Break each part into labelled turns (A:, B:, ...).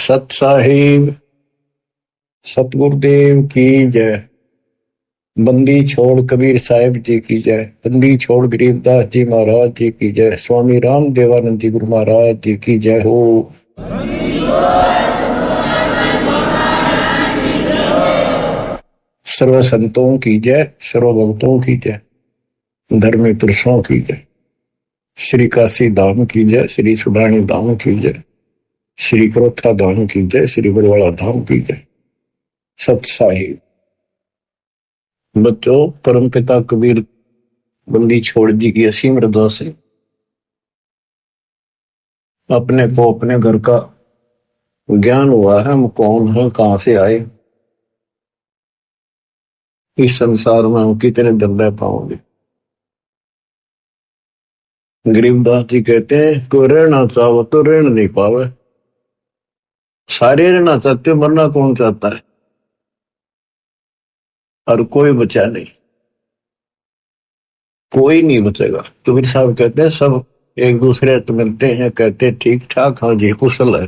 A: सत साहिब सतगुरुदेव की जय। बंदी छोड़ कबीर साहिब जी की जय। बंदी छोड़ गरीबदास जी महाराज जी की जय। स्वामी राम देवानंद जी गुरु महाराज जी की जय हो। सर्व संतों की जय, सर्व भक्तों की जय, धर्मी पुरुषों की जय। श्री काशी धाम की जय, श्री सुडानी धाम की जय, श्री क्रोथा धाम की जय, श्री बरवाड़ा धाम की जय। सत साहिब बच्चों, परम पिता कबीर बंदी छोड़ जी की असीम हृदय से अपने को अपने घर का ज्ञान हुआ है। हम कौन है, कहां से आए, इस संसार में हम कितने दिन रह पाओगे। गरीबदास जी कहते हैं कोई रहना चाहो तो रहना नहीं पावे। सारे रहना चाहते हो, मरना कौन चाहता है। और कोई बचा नहीं, कोई नहीं बचेगा। कबीर साहब कहते हैं सब एक दूसरे से मिलते हैं, कहते ठीक ठाक, हाँ जी कुशल है।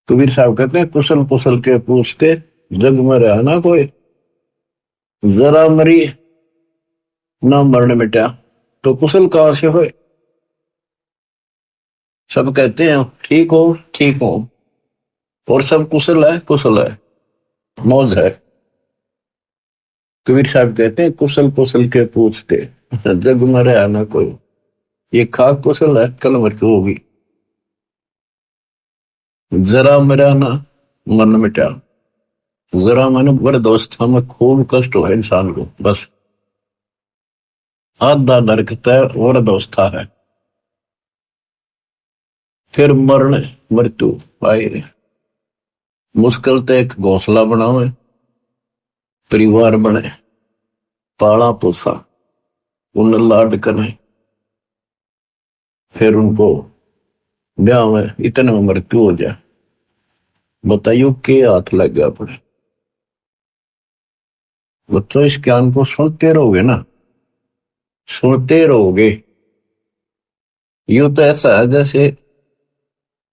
A: कबीर साहब कहते हैं कुशल कुशल के पूछते जग में रहा ना कोई, जरा मरी ना मरण मिटा, तो कुशल कहां से होए। सब कहते हैं ठीक हो ठीक हो, और सब कुशल है, मौज है। कबीर साहब कहते हैं कुशल कुशल के पूछते जग में रहा ना कोई, ये खाक कुशल है कल मृत्यु होगी। जरा मेरा ना मन मिटा, जरा मैंने वृद्धावस्था में खूब कष्ट हुआ इंसान को, बस आधा नरक तय वृद्धावस्था है। फिर मरण मृत्यु आए, मुश्किल तो एक घोंसला बनावे, परिवार बने, पाला पोसा, उन्हें लाड करें, फिर उनको ब्याह में इतने में मृत्यु हो जाए। बताइयो के हाथ लग गया अपने। बच्चों इस ज्ञान को सुनते रहोगे ना, सुनते रहोगे। यूं तो ऐसा है जैसे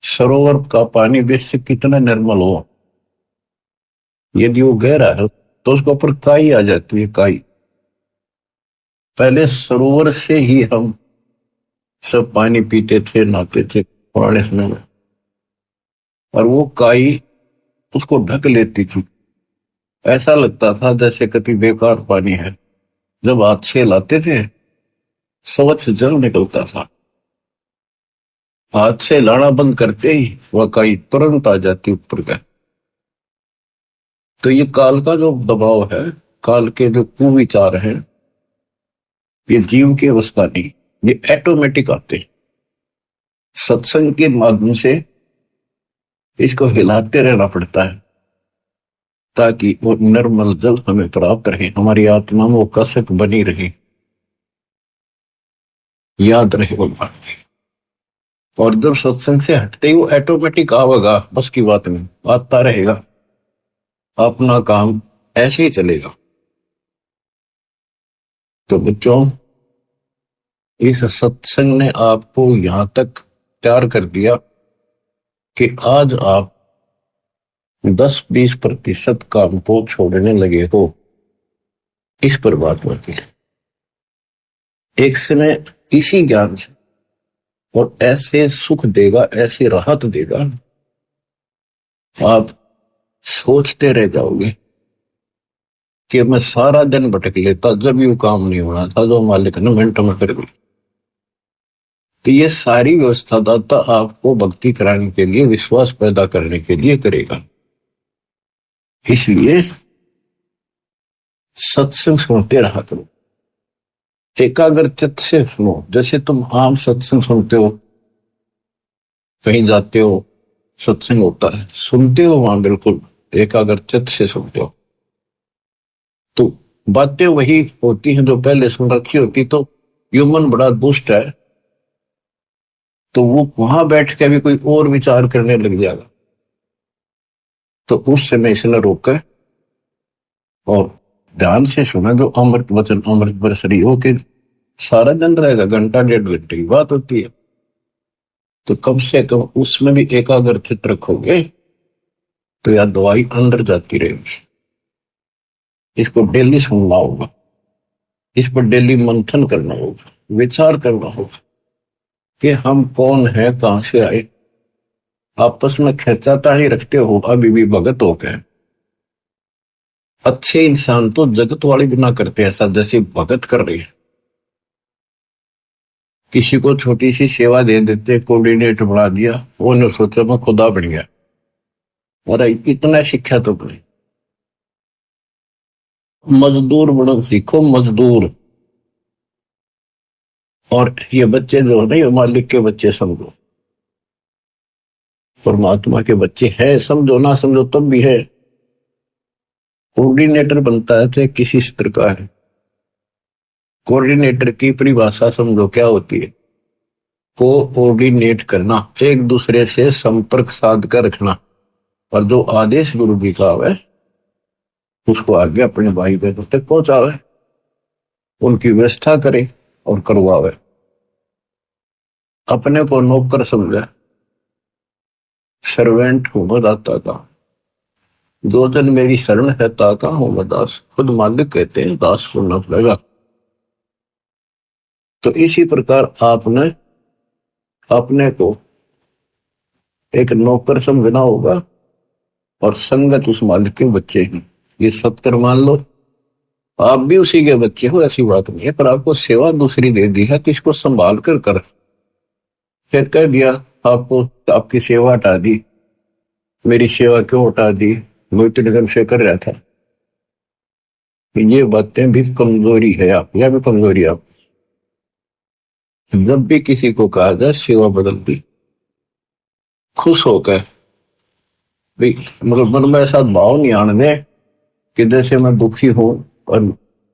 A: सरोवर का पानी बेशक कितना निर्मल हो, यदि वो गहरा है तो उसके ऊपर काई आ जाती है। काई पहले सरोवर से ही हम सब पानी पीते थे, नहाते थे पुराने समय में, और वो काई उसको ढक लेती थी। ऐसा लगता था जैसे कति बेकार पानी है। जब हाथ से लाते थे स्वच्छ जल निकलता था, हाथ से लाना बंद करते ही वह काई तुरंत आ जाती ऊपर का। तो ये काल का जो दबाव है, काल के जो कुविचार हैं, ये जीव के वश का नहीं, ये ऑटोमेटिक आते। सत्संग के माध्यम से इसको हिलाते रहना पड़ता है ताकि वो निर्मल जल हमें प्राप्त रहे, हमारी आत्मा में वो कसक बनी रहे, याद रहे वो बात। और जब सत्संग से हटते ही वो ऑटोमेटिक आवेगा, बस की बात नहीं, आता रहेगा, अपना काम ऐसे ही चलेगा। तो बच्चों इस सत्संग ने आपको यहां तक तैयार कर दिया कि आज आप 10-20% काम को छोड़ने लगे हो इस परमात्मा के एक समय इसी ज्ञान से, और ऐसे सुख देगा, ऐसी राहत देगा, आप सोचते रह जाओगे कि मैं सारा दिन भटक लेता, जब ये काम नहीं होना था जो मालिक ने मिनट में कर दी। तो ये सारी व्यवस्था दाता आपको भक्ति कराने के लिए, विश्वास पैदा करने के लिए करेगा। इसलिए सत्संग सुनते रहा करो, एकाग्र चित्त से सुनो। जैसे तुम आम सत्संग सुनते हो, कहीं जाते हो सत्संग होता है, सुनते हो वहां बिल्कुल एकाग्र चित्त से सुनते हो, तो बातें वही होती हैं जो पहले सुन रखी होती। तो ह्यूमन बड़ा दुष्ट है, तो वो वहां बैठ के भी कोई और विचार करने लग जाएगा। तो उस समय इसने रोका और ध्यान से सुना जो अमृत वचन अमृत बरसरी हो के सारा दिन रहेगा। घंटा 1.5 घंटे की बात होती है। तो कम से कम उसमें भी एकाग्रचित रखोगे तो यह दवाई अंदर जाती रहेगी। इसको डेली सुनना होगा, इस पर डेली मंथन करना होगा, विचार करना होगा कि हम कौन है, कहां से आए। आपस में खींचातानी रखते हो अभी भी भगत हो गए। अच्छे इंसान तो जगत वाले भी ना करते ऐसा जैसे भगत कर रही है। किसी को छोटी सी सेवा दे देते, कोऑर्डिनेटर बना दिया, वो ने सोचा मैं खुदा बन गया। और इतना शिक्षा तो नहीं। मजदूर बनो सीखो, मजदूर। और ये बच्चे जो है ना, ये मालिक के बच्चे समझो, परमात्मा के बच्चे हैं, समझो ना समझो तब भी है। कोऑर्डिनेटर बनता है तो किसी क्षेत्र का है। कोऑर्डिनेटर की परिभाषा समझो क्या होती है। कोऑर्डिनेट करना, एक दूसरे से संपर्क साध कर रखना, और जो आदेश गुरु जी का है उसको आगे अपने भाई बहनों तक पहुंचावे, उनकी व्यवस्था करे और करवावे। अपने को नौकर समझे, सर्वेंट हूं मैं दाता का, दो जन मेरी शरण है ताका हूं मैं दास। खुद मालिक कहते हैं दास को न पड़ेगा। तो इसी प्रकार आपने अपने को एक नौकर समझना होगा, और संगत उस मालिक के बच्चे हैं। ये सत्कर मान लो, आप भी उसी के बच्चे हो, ऐसी बात नहीं है। पर आपको सेवा दूसरी दे दी है तो इसको संभाल कर। फिर कह दिया आपको, आपकी सेवा हटा दी, मेरी सेवा क्यों हटा दी, मैं इतने दिन से कर रहा था। ये बातें भी कमजोरी है आप, यह भी कमजोरी आप। जब भी किसी को कहा जाए सेवा बदल दी, खुश होकर भाई, मगर मन में ऐसा भाव नहीं आने दे कि जैसे मैं दुखी हूं। और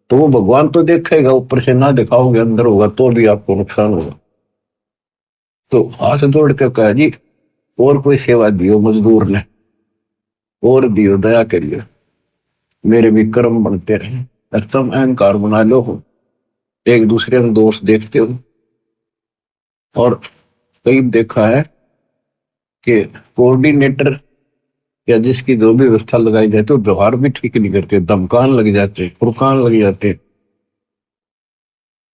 A: तो वो भगवान तो देखेगा, ऊपर से ना दिखाओगे अंदर होगा तो भी आपको नुकसान होगा। तो हाथ जोड़ के कहा जी और कोई सेवा दियो मजदूर ने, और दियो, दया करिए, मेरे भी कर्म बनते रहे। और तुम अहंकार बना लो हो, एक दूसरे में दोष देखते हो। और कई देखा है कि कोऑर्डिनेटर या जिसकी जो भी व्यवस्था लगाई जाती है वो व्यवहार भी ठीक नहीं करते, धमकान लग जाते, फुरकान लग जाते।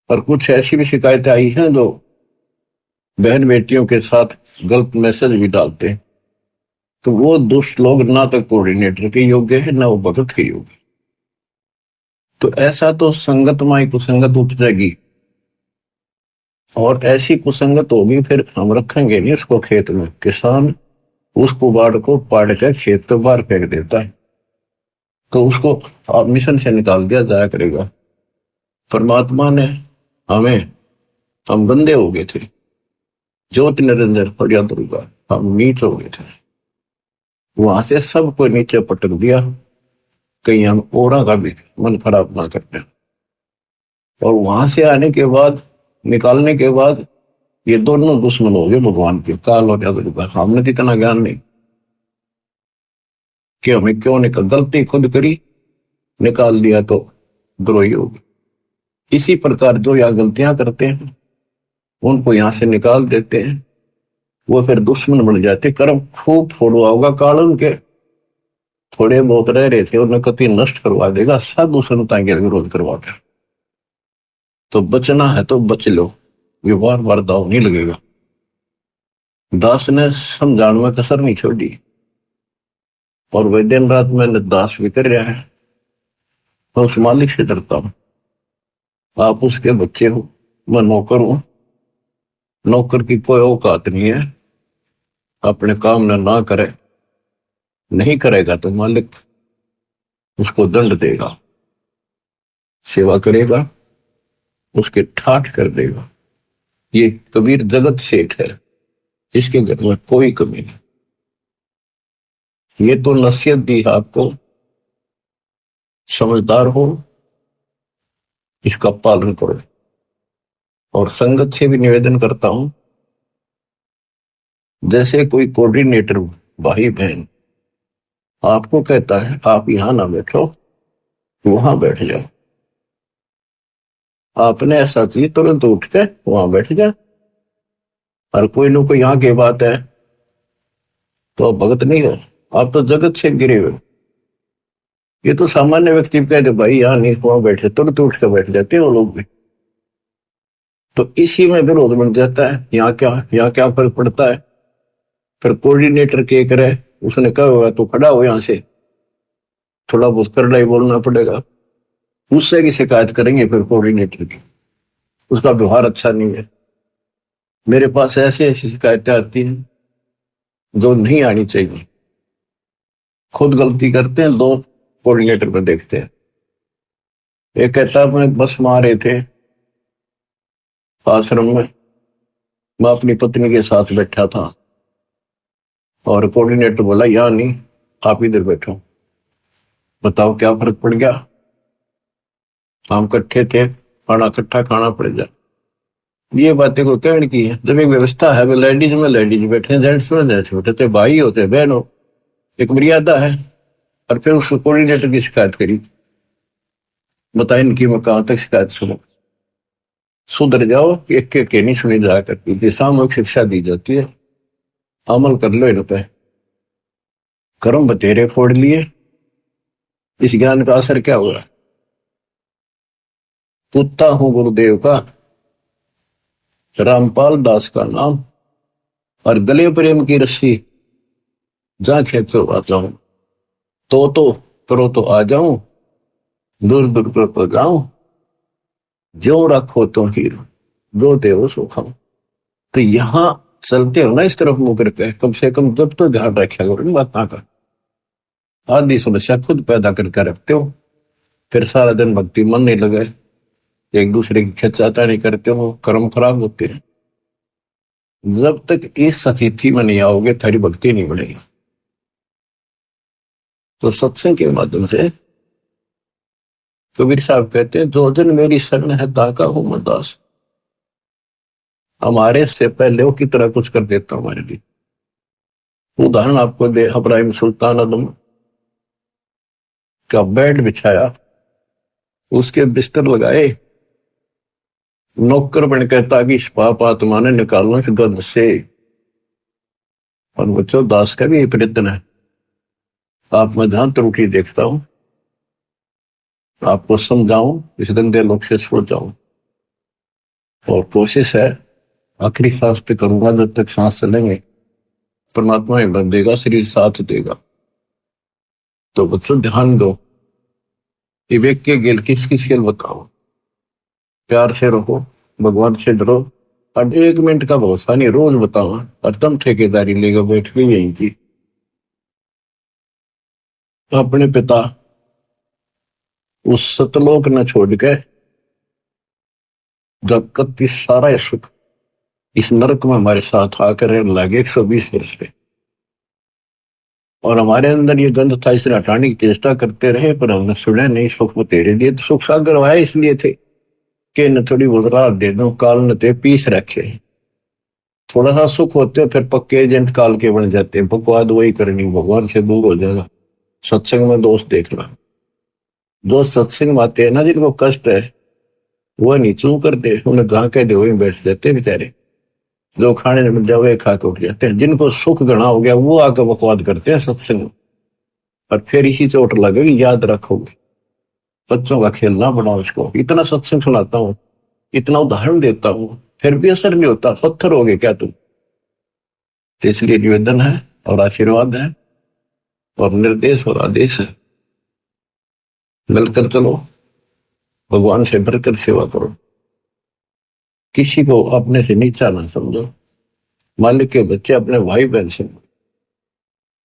A: और कुछ ऐसी भी शिकायतें आई हैं जो बहन बेटियों के साथ गलत मैसेज भी डालते हैं। तो वो दुष्ट लोग ना तो कोऑर्डिनेटर के योग्य है ना वो भगत के योग्य। तो ऐसा तो संगत माई कुसंगत उपजेगी, और ऐसी कुसंगत होगी फिर हम रखेंगे नहीं उसको खेत में। किसान उस कुबाड़ को पाड़ के खेत तो बाहर फेंक देता है, तो उसको मिशन से निकाल दिया जाया करेगा। परमात्मा ने हमें, हम गंदे हो गए थे, ज्योति निरंजन फरिया दुर्गा, हम नीच हो गए थे, वहां से सबको नीचे पटक दिया। कहीं हम ओरा का भी मन खराब ना करते। और वहां से आने के बाद, निकालने के बाद, ये दोनों दुश्मन हो गए भगवान के, काल और दुर्गा। हमने तो इतना ज्ञान नहीं कि हमें क्यों निकल, गलती खुद करी, निकाल दिया तो द्रोही हो गए। इसी प्रकार जो यहाँ गलतियां करते हैं उनको यहां से निकाल देते हैं, वो फिर दुश्मन बन जाते। कर्म खूब फोड़वा होगा काल उनके, थोड़े बहुत रह रहे थे उन्हें कति नष्ट करवा देगा, साधु संतां के विरोध करवा कर। तो बचना है तो बच लो, ये बार बार दाव नहीं लगेगा। दास ने समझाने में कसर नहीं छोड़ी, और वह दिन रात मैंने दास भी कर रहा है। मैं उस मालिक से डरता हूं, आप उसके बच्चे हो, मैं नौकर हूं। नौकर की कोई औकात नहीं है, अपने काम ना करे, नहीं करेगा तो मालिक उसको दंड देगा, सेवा करेगा उसके ठाठ कर देगा। ये कबीर जगत सेठ है, इसके घर में कोई कमी नहीं। ये तो नसीहत दी है आपको, समझदार हो, इसका पालन करो। और संगत से भी निवेदन करता हूं, जैसे कोई कोऑर्डिनेटर भाई बहन आपको कहता है आप यहां ना बैठो, वहां बैठ जाओ, आपने ऐसा चाहिए तुरंत उठ के वहां बैठ जाए। और कोई न कोई यहाँ की बात है तो भगत नहीं हो, आप तो जगत से गिरे हुए। ये तो सामान्य व्यक्ति कहते भाई यहाँ नहीं, वहां बैठे, तुरंत उठ कर बैठ जाते हैं वो लोग भी। तो इसी में विरोध बन जाता है। यहाँ क्या फर्क पड़ता है। फिर कोऑर्डिनेटर के करे, उसने कहा हुआ तो खड़ा हो यहां से, थोड़ा बहुत करड़ा ही बोलना पड़ेगा, उससे की शिकायत करेंगे फिर कोऑर्डिनेटर की, उसका व्यवहार अच्छा नहीं है। मेरे पास ऐसी ऐसी शिकायतें आती हैं जो नहीं आनी चाहिए। खुद गलती करते हैं, दो कोऑर्डिनेटर पर देखते हैं। एक कहता है मैं बस में आ रहे थे आश्रम में, मैं अपनी पत्नी के साथ बैठा था और कोऑर्डिनेटर बोला यहाँ नहीं, आप इधर बैठो। बताओ क्या फर्क पड़ गया। हम इकट्ठे थे, खाना इकट्ठा खाना पड़ जाए। ये बातें को कहने की है। जब एक व्यवस्था है, लेडीज में लेडीज बैठे, जेंट्स में जेंट्स बैठे, तो भाई होते बहन हो, एक मर्यादा है। और फिर उस कोऑर्डिनेटर की शिकायत करी, बताए इनकी मैं कहां तक शिकायत सुनो। सुधर जाओ, एक के नहीं सुनी जा करती, सामूहिक शिक्षा दी जाती है, अमल कर लो इन पे। कर्म बतेरे फोड़ लिए, इस ज्ञान का असर क्या हुआ। पुत्ता हूं गुरुदेव का, रामपाल दास का नाम, और गले प्रेम की रस्सी, जहां खेतो आ जाऊं, तो करो तो आ जाऊं, दूर दूर करो तो जाऊं, जो रखो तो हीरो, जो देव सो खाऊं। तो यहां चलते हो ना इस तरफ मुंह करके, कम से कम जब तो ध्यान रखा करो इन बातों का। आदि समस्या खुद पैदा करके रखते हो, फिर सारा दिन भक्ति मन नहीं लगे, एक दूसरे की खिंचातानी करते हो, कर्म खराब होते हैं। जब तक इस स्थिति में नहीं आओगे, थारी भक्ति नहीं बढ़ेगी। तो सत्संग के माध्यम से कबीर साहब कहते हैं, जो जन मेरी शरण है ताका हूं मैं दास। हमारे से पहले वो कितना कुछ कर देता हमारे लिए। उदाहरण आपको दे, इब्राहिम सुल्तान आदम का बेड बिछाया, उसके बिस्तर लगाए, नौकर बन के ताकि इस पाप आत्मा ने निकालना इस गंध से। और बच्चों, दास का भी प्रयत्न है। आप में जहां त्रुटि देखता हूं, आपको समझाऊं, इस गंदे लोग से छुड़ जाऊं। और कोशिश है आखिरी सांस पे करूंगा, जब तक सांस चलेंगे परमात्मा हिम्मत देगा, शरीर साथ देगा। तो बच्चों ध्यान दो, विवेक के गेल किस किस खेल बताओ, प्यार से रहो, भगवान से डरो, और 1 मिनट का भरोसा नहीं, रोज बताओ। और तुम ठेकेदारी लेकर बैठ के यही थी। अपने पिता उस सतलोक न छोड़ के, जब कति सारा सुख इस नरक में हमारे साथ आकर रहने लगे 120 वर्ष पे, और हमारे अंदर ये गंध था, इसे हटाने की चेष्टा करते रहे, पर हमने सुना नहीं। सुख वो तेरे लिए तो सुख सागर आए इसलिए थे कि न थोड़ी बहुत रात दे दो, काल न ते पीस रखे। थोड़ा सा सुख होते फिर पक्के एजेंट काल के बन जाते, बकवाद वही करनी, भगवान से दूर हो जाएगा। सत्संग में दोस्त देखना, जो सत्संग में आते हैं ना, जिनको कष्ट है वह नहीं चू करते, उन्हें जहां कह दे वही बैठ जाते बेचारे। जो खाने में जाओ वही खा के उठ जाते हैं। जिनको सुख घना हो गया वो आकर बकवाद करते हैं सत्संग में, और फिर इसी चोट लगेगी, याद रखोगे। बच्चों का खेलना बनाओ इसको। इतना सत्संग सुनाता हूँ, इतना उदाहरण देता हूँ, फिर भी असर नहीं होता। पत्थर हो गए क्या तुम। तो इसलिए निवेदन है और आशीर्वाद है और निर्देश और आदेश है, मिलकर चलो, भगवान से भरकर सेवा करो, किसी को अपने से नीचा ना समझो। मालिक के बच्चे अपने भाई बहन से,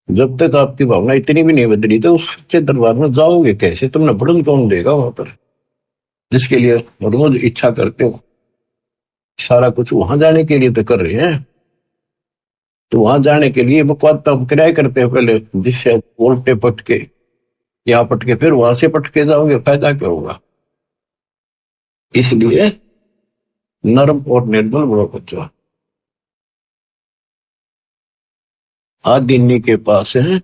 A: जब तक आपकी भावना इतनी भी नहीं बदली तो उस सच्चे दरबार में जाओगे कैसे। तुमने बढ़न कौन देगा वहां पर, जिसके लिए रोज इच्छा करते हो। सारा कुछ वहां जाने के लिए तो कर रहे हैं, तो वहां जाने के लिए बकवाद तो हम किराए करते हैं पहले, जिससे उल्टे पटके यहाँ पटके फिर वहां से पटके जाओगे, फायदा क्या होगा। इसलिए नर्म और निर्मल बड़ो बच्चा। आदिन्नी के पास है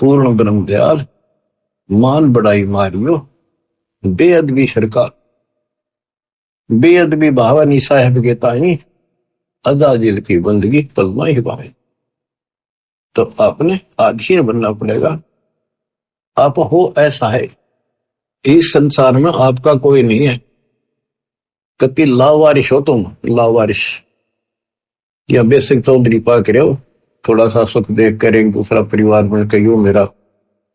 A: पूर्ण ब्रह्म दयाल, मान बड़ाई मारियो बेअदबी सरकार। बेअदबी भावनी साहेब के ताई, अदा दिल की बंदगी कलमा ही पाए। तो आपने अधीर बनना पड़ेगा। आप हो ऐसा है, इस संसार में आपका कोई नहीं है। कति लावारिश हो तुम, लावारिश या बेसिक चौधरी पा के रहो, थोड़ा सा सुख देख कर एक दूसरा परिवार बन के यूं मेरा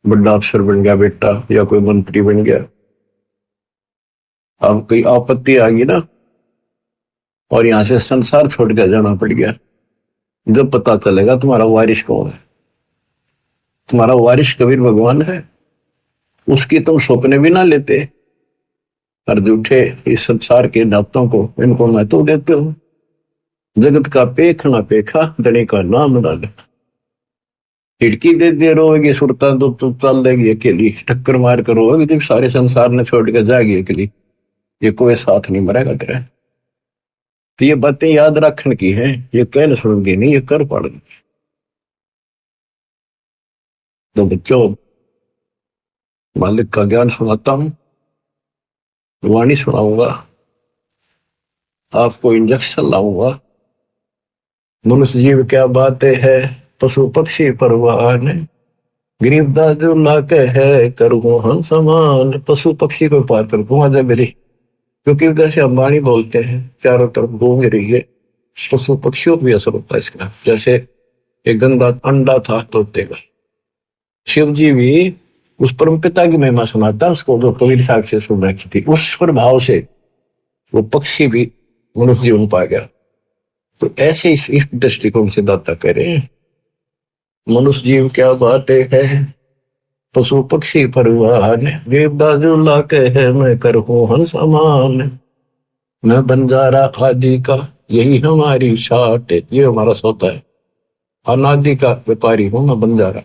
A: बड़ा अफसर बन गया बेटा या कोई मंत्री बन गया। अब कोई आपत्ति आ गई ना और यहां से संसार छोड़ कर जाना पड़ गया, जब पता चलेगा तुम्हारा वारिश कौन है। तुम्हारा वारिश कबीर भगवान है, उसकी तुम सपने भी ना लेते और झूठे इस संसार के नातों को इनको महत्व देते हो। जगत का पेख ना पेखा, धनी का नाम ना लिखा। खिड़की दे दे रोएगी सुरता तो चल देगी अकेली, टक्कर मार कर रोएगी जब सारे संसार ने छोड़ कर जाएगी अकेली। ये कोई साथ नहीं मरेगा तेरा। तो ये बातें याद रखने की है, ये कहने सुनगी नहीं, ये कर पड़ेगी। तो बच्चों, मालिक का ज्ञान सुनाता हूं, वाणी सुनाऊंगा, आपको इंजेक्शन लाऊंगा। मनुष्य जीव क्या बातें है, पशु पक्षी परवान, गरीबदास जो लाके है करूँ हम समान। पशु पक्षी को पार कर दूंगा जब मेरी, क्योंकि जैसे अंबानी बोलते हैं चारों तरफ घूम रही है, पशु पक्षियों को भी असर होता है इसका। जैसे एक गंदा अंडा था तोते का, शिव जी भी उस परम पिता की महिमा सुनाता, उसको जो कबीर साहब से सुन रखी थी, उस प्रभाव से वो पक्षी भी मनुष्य जीवन पा गया। तो ऐसे इस दृष्टिकोण से दाता करे, मनुष्य जीव क्या बातें है, पशु पक्षी परवान, गरीबदास जो लाके है मैं करूँ हम समान। मैं बंजारा आदि का यही हमारी शाट, ये हमारा सोता है। अनादि का व्यापारी हूं मैं बंजारा,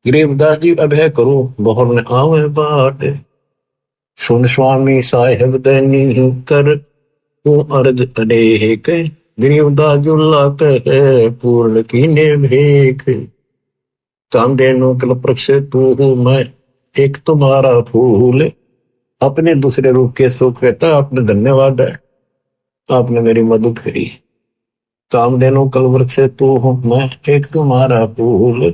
A: गरीबदास जी अब है करो बहुर ने आवे बाट। सुन स्वामी साहेब दैनी कर तू अर्ज अनेक, गरीबदास जुल्ला कहे पूर्ण कीने भेख। चांदेनु कल प्रक्ष तू हूं मैं एक तुम्हारा फूल, अपने दूसरे रूप के सुख कहता आपने धन्यवाद है, आपने मेरी मदद करी। कामधेनु कल वृक्ष तू हूं मैं एक तुम्हारा फूल,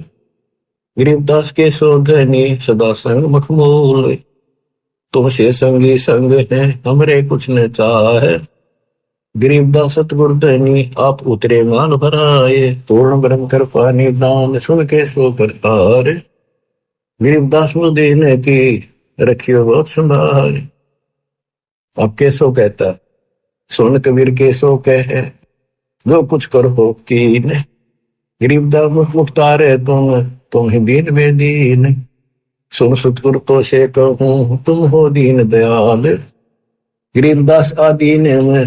A: गरीबदास के शोधनी सदा संग मखमूल। तुमसे संगी संग है हमरे कुछ न चाहे, गरीबदास सतगुरधनी आप उतरे मान भराए। पूर्ण ब्रह्म कर पानी दान सुन के सो करतार, गरीबदास नु देने की रखियो बहुत संभार। अब कैसो कहता, सुन कबीर कैसो कहे जो कुछ करो कीन, गरीबदास मुख्तार है तुम ही दीन में दीन। सुन सतगुरु तो से कहूं तुम हो दीन दयाल, गरीबदास आदीन में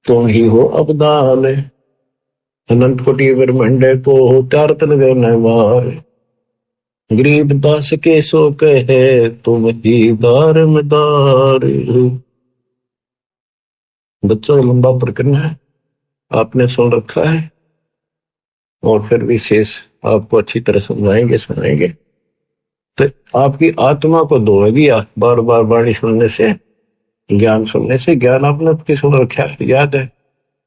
A: तुम ही हो अबदाल। अनंत कोटि ब्रह्मांड को चार तन गणवार, गरीबदास के सो कहे तुम ही दारमदार। बच्चों लंबा प्रकरण है, आपने सुन रखा है और फिर विशेष आपको अच्छी तरह समझाएंगे सुनाएंगे। तो आपकी आत्मा को धोएगी बार बार वाणी सुनने से, ज्ञान सुनने से। ज्ञान आपने आपकी सुन रखा है, याद है,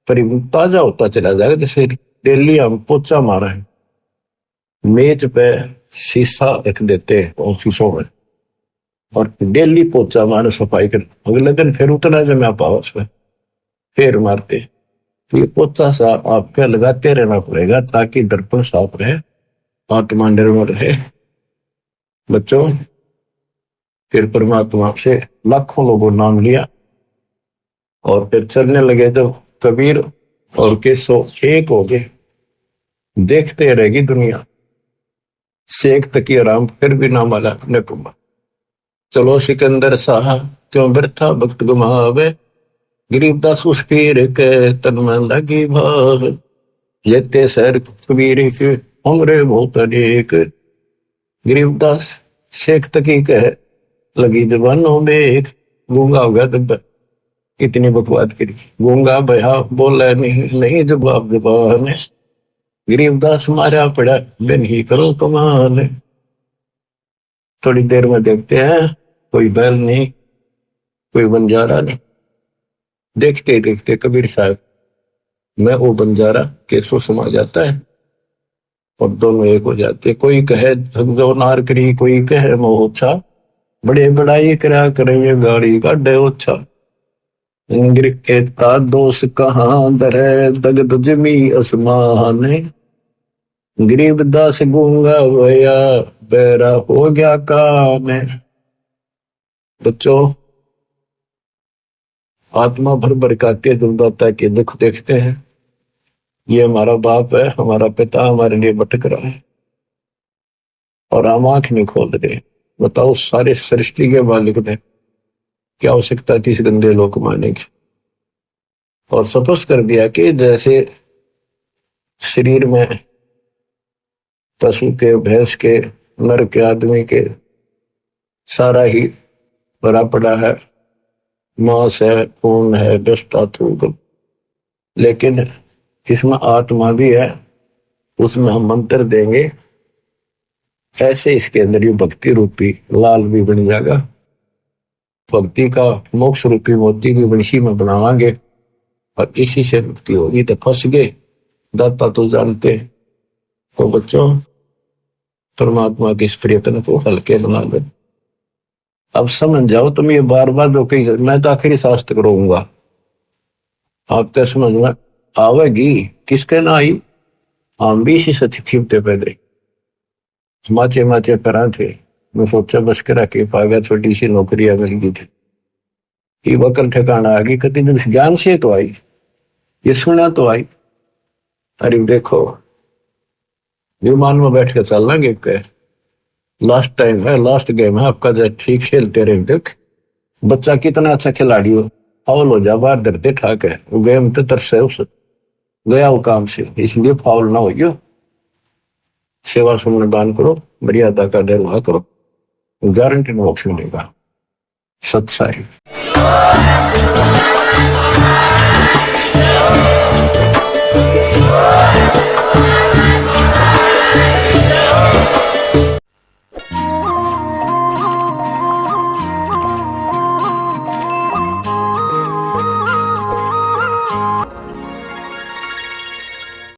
A: पर ताजा होता चला जाएगा। जैसे डेली हम पोचा मारा है, मेज पे शीशा रख देते हैं ऑफिसों में और डेली पोचा मारे सफाई कर, अगले दिन फिर उतना जमा पाओ उस पर फिर मारते। तो ये पोचा सा आपका लगाते रहना पड़ेगा ताकि दर्पण साफ रहे, आत्मा निर्मल रहे। बच्चों, फिर परमात्मा से लाखों लोगों नाम लिया और फिर चलने लगे जब कबीर और केशव एक हो गए। देखते रहेगी दुनिया, शेख तकी आराम फिर भी ना माला न कुमा। चलो सिकंदर शाह क्यों व्यर्था भक्त गुमावे, गरीबदास उस पीर के तन में लगी भाव। जेते सर कबीर के उम्र बहुत अनेक, गरीबदास शेख तकी कह लगी जबानों में एक। गूंगा हो गया तब इतनी बकवाद करी, गूंगा बया बोला नहीं जवाब जबान। गरीबदास मारा पड़ा बिन ही करो कमाल। थोड़ी देर में देखते हैं कोई बैल नहीं, कोई बंजारा नहीं। देखते देखते कबीर साहब मैं वो बंजारा केसो समा जाता है और दोनों एक हो जाते। कोई कहे जो नार करी, कोई कहे मोह ओछा, बड़े बड़ाई करा करे गाड़ी का डे ओछा। इंग्र कहता दोष कहाँ दरे दगद जमी आसमान, गरीब दास गूंगा होया बेरा हो गया काम। बच्चों, आत्मा भर भर के दुर्दाता के दुख देखते हैं। ये हमारा बाप है, हमारा पिता हमारे लिए भटक रहा है और हम आंख नहीं खोल रहे। बताओ, सारे सृष्टि के मालिक ने क्या आवश्यकता थी इस गंदे लोक मारने की। और सपोज कर दिया कि जैसे शरीर में पशु के, भैंस के, नर के, आदमी के सारा ही भरा पड़ा है, मांस है, खून है, दस्त धातु, लेकिन इसमें आत्मा भी है। उसमें हम मंत्र देंगे, ऐसे इसके अंदर ये भक्ति रूपी लाल भी बन जाएगा। भक्ति का मोक्ष रूपी मोती भी वंशी में बनावांगे और इसी से मुक्ति होगी। तो फंस गए, दाता तो जानते। तो बच्चों, परमात्मा के इस प्रयत्न को हल्के बना दे। अब समझ जाओ तुम, ये बार बार जो कही मैं तो आखिरी शास्त्र करूंगा, आपके समझ में आवेगी। किसके ना आई, हम भी इसी सच खींचते पहले माचे माचे करा थे। मैं सोचा बस करा के पा गया, छोटी सी नौकरियां मिल गई थी, ये वकल ठिकाना आ गई। कति दिन ज्ञान से तो आई, ये सुना तो आई। अरे देखो, विमान में बैठ के चल लेंगे, लास्ट टाइम है, लास्ट गेम है आपका, जो ठीक खेलते रहे। देख बच्चा कितना अच्छा खिलाड़ी हो, फाउल हो जा बाहर धरते ठाक है, वो गेम तो तरसे उस गया वो काम से, इसलिए फाउल ना हो। सेवा सुमन दान करो, मर्यादा का निर्वाह करो, गारंटी मोक्ष मिलेगा। सत्साई।